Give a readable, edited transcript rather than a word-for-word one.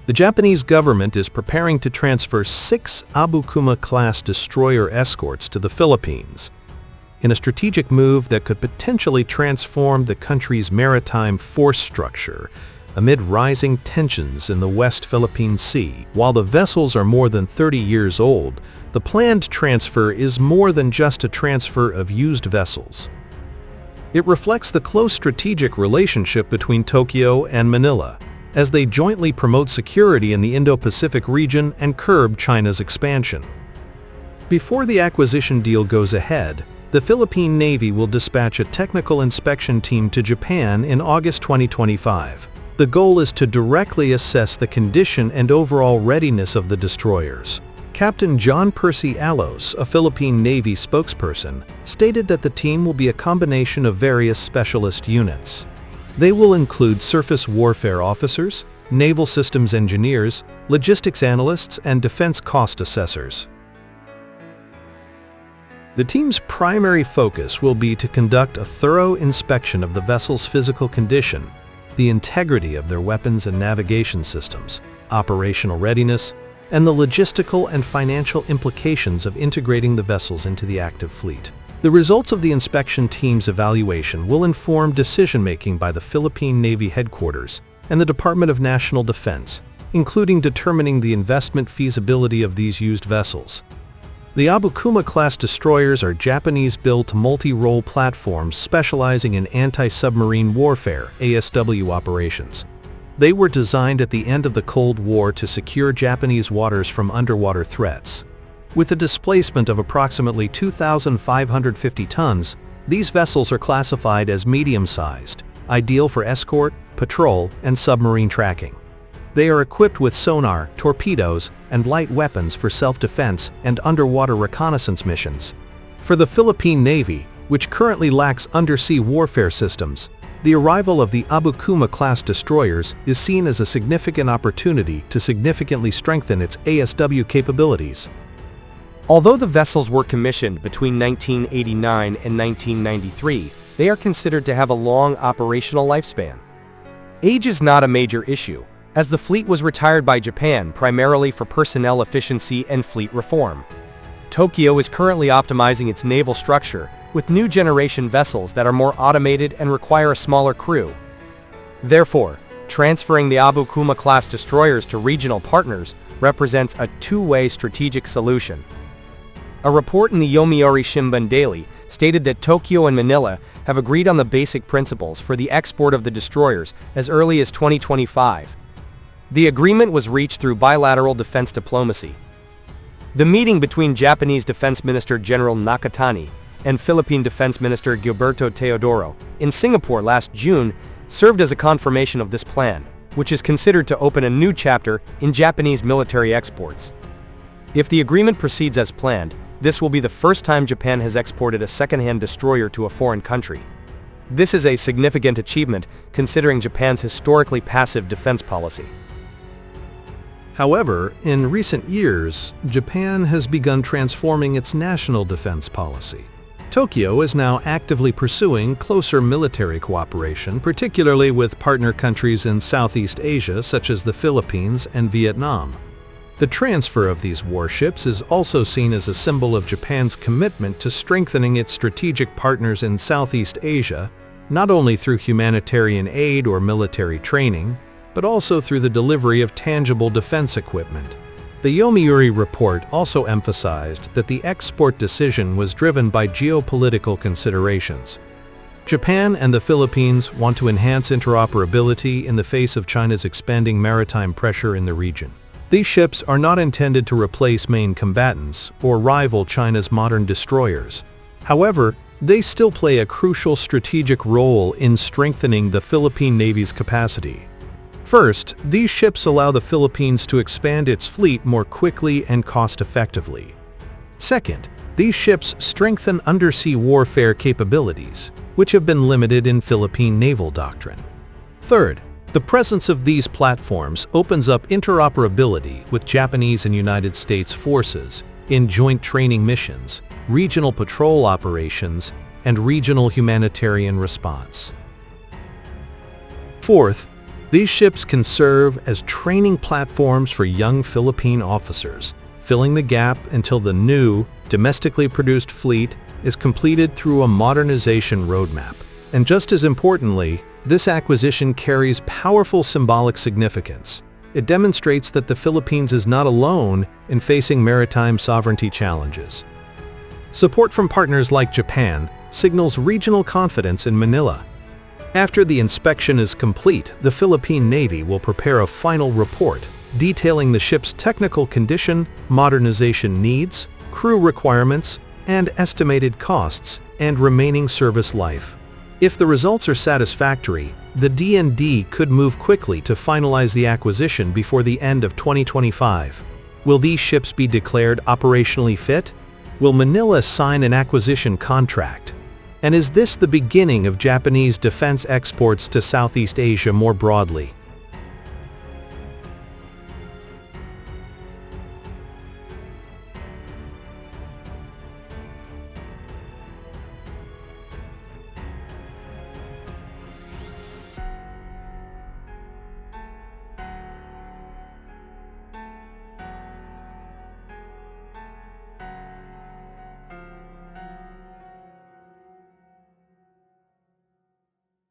The Japanese government is preparing to transfer 6 Abukuma-class destroyer escorts to the Philippines, in a strategic move that could potentially transform the country's maritime force structure amid rising tensions in the West Philippine Sea. While the vessels are more than 30 years old, the planned transfer is more than just a transfer of used vessels. It reflects the close strategic relationship between Tokyo and Manila, as they jointly promote security in the Indo-Pacific region and curb China's expansion. Before the acquisition deal goes ahead, the Philippine Navy will dispatch a technical inspection team to Japan in August 2025. The goal is to directly assess the condition and overall readiness of the destroyers. Captain John Percy Alos, a Philippine Navy spokesperson, stated that the team will be a combination of various specialist units. They will include surface warfare officers, naval systems engineers, logistics analysts, and defense cost assessors. The team's primary focus will be to conduct a thorough inspection of the vessel's physical condition, the integrity of their weapons and navigation systems, operational readiness, and the logistical and financial implications of integrating the vessels into the active fleet. The results of the inspection team's evaluation will inform decision-making by the Philippine Navy headquarters and the Department of National Defense, including determining the investment feasibility of these used vessels. The Abukuma-class destroyers are Japanese-built multi-role platforms specializing in anti-submarine warfare (ASW) operations. They were designed at the end of the Cold War to secure Japanese waters from underwater threats. With a displacement of approximately 2,550 tons, these vessels are classified as medium-sized, ideal for escort, patrol, and submarine tracking. They are equipped with sonar, torpedoes, and light weapons for self-defense and underwater reconnaissance missions. For the Philippine Navy, which currently lacks undersea warfare systems, the arrival of the Abukuma-class destroyers is seen as a significant opportunity to significantly strengthen its ASW capabilities. Although the vessels were commissioned between 1989 and 1993, they are considered to have a long operational lifespan. Age is not a major issue, as the fleet was retired by Japan primarily for personnel efficiency and fleet reform. Tokyo is currently optimizing its naval structure with new generation vessels that are more automated and require a smaller crew. Therefore, transferring the Abukuma-class destroyers to regional partners represents a two-way strategic solution. A report in the Yomiuri Shimbun Daily stated that Tokyo and Manila have agreed on the basic principles for the export of the destroyers as early as 2025. The agreement was reached through bilateral defense diplomacy. The meeting between Japanese Defense Minister General Nakatani and Philippine Defense Minister Gilberto Teodoro in Singapore last June served as a confirmation of this plan, which is considered to open a new chapter in Japanese military exports. If the agreement proceeds as planned, this will be the first time Japan has exported a second-hand destroyer to a foreign country. This is a significant achievement considering Japan's historically passive defense policy. However, in recent years, Japan has begun transforming its national defense policy. Tokyo is now actively pursuing closer military cooperation, particularly with partner countries in Southeast Asia such as the Philippines and Vietnam. The transfer of these warships is also seen as a symbol of Japan's commitment to strengthening its strategic partners in Southeast Asia, not only through humanitarian aid or military training, but also through the delivery of tangible defense equipment. The Yomiuri report also emphasized that the export decision was driven by geopolitical considerations. Japan and the Philippines want to enhance interoperability in the face of China's expanding maritime pressure in the region. These ships are not intended to replace main combatants or rival China's modern destroyers. However, they still play a crucial strategic role in strengthening the Philippine Navy's capacity. First, these ships allow the Philippines to expand its fleet more quickly and cost-effectively. Second, these ships strengthen undersea warfare capabilities, which have been limited in Philippine naval doctrine. Third, the presence of these platforms opens up interoperability with Japanese and United States forces in joint training missions, regional patrol operations, and regional humanitarian response. Fourth, These ships can serve as training platforms for young Philippine officers, filling the gap until the new, domestically produced fleet is completed through a modernization roadmap. And just as importantly, this acquisition carries powerful symbolic significance. It demonstrates that the Philippines is not alone in facing maritime sovereignty challenges. Support from partners like Japan signals regional confidence in Manila. After the inspection is complete, the Philippine Navy will prepare a final report detailing the ship's technical condition, modernization needs, crew requirements, and estimated costs and remaining service life. If the results are satisfactory, the D&D could move quickly to finalize the acquisition before the end of 2025. Will these ships be declared operationally fit? Will Manila sign an acquisition contract? And is this the beginning of Japanese defense exports to Southeast Asia more broadly?